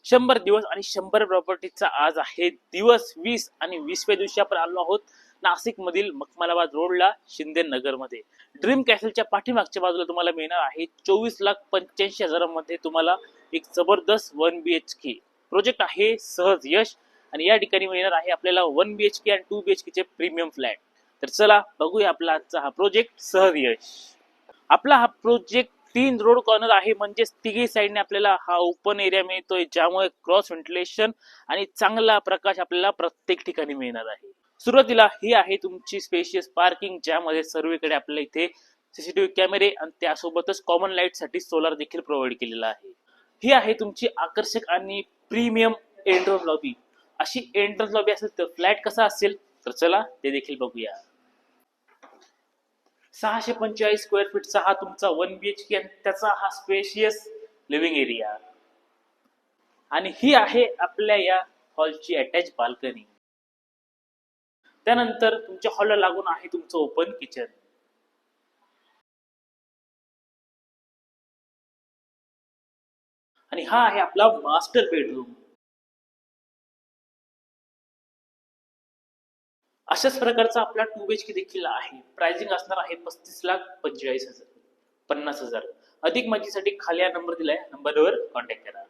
100 दिवस आणि 100 प्रॉपर्टीचा आज आहे दिवस 20 आणि 20व्या दिवशी आपण आलो आहोत नाशिक मधील मखमलाबाद रोडला शिंदे नगर मध्ये. ड्रीम कॅसलच्या पाठीमागच्या बाजूला तुम्हाला मिळणार आहे 24,85,000 तुम्हाला एक जबरदस्त 1 BHK प्रोजेक्ट आहे सहज यश. आणि या ठिकाणी मिळणार आहे आपल्याला 1 BHK आणि 2 BHK चे प्रीमियम फ्लॅट. तर चला बघूया आपला आजचा हा प्रोजेक्ट सहज यश. आपला हा प्रोजेक्ट 3 रोड कॉर्नर आहे, म्हणजेच तिघी साईडने आपल्याला हा ओपन एरिया मिळतोय, ज्यामुळे क्रॉस व्हेंटिलेशन आणि चांगला प्रकाश आपल्याला प्रत्येक ठिकाणी मिळणार आहे. सुरुवातीला ही आहे तुमची स्पेशियस पार्किंग, ज्यामध्ये सर्वीकडे आपल्याला इथे सीसीटीव्ही कॅमेरे आणि त्यासोबतच कॉमन लाईट साठी सोलार देखील प्रोव्हाइड केलेला आहे. ही आहे तुमची आकर्षक आणि प्रीमियम एंट्रन्स लॉबी. अशी एंट्रन्स लॉबी असेल तर फ्लॅट कसा असेल तर चला ते देखील बघूया. 645 स्क्वेअर फीटचा हा तुमचा 1 BHK आणि त्याचा हा स्पेशियस लिव्हिंग एरिया. आणि ही आहे आपल्या या हॉलची अटॅच बाल्कनी. त्यानंतर तुमच्या हॉलला लागून आहे तुमचं ओपन किचन. आणि हा आहे आपला मास्टर बेडरूम. अशाच प्रकारचा आपला 2 BHK देखील आहे. प्राइसिंग असणार आहे 35,45,000 50,000. अधिक माहितीसाठी खाली हा नंबर दिलाय, नंबरवर कॉन्टॅक्ट करा.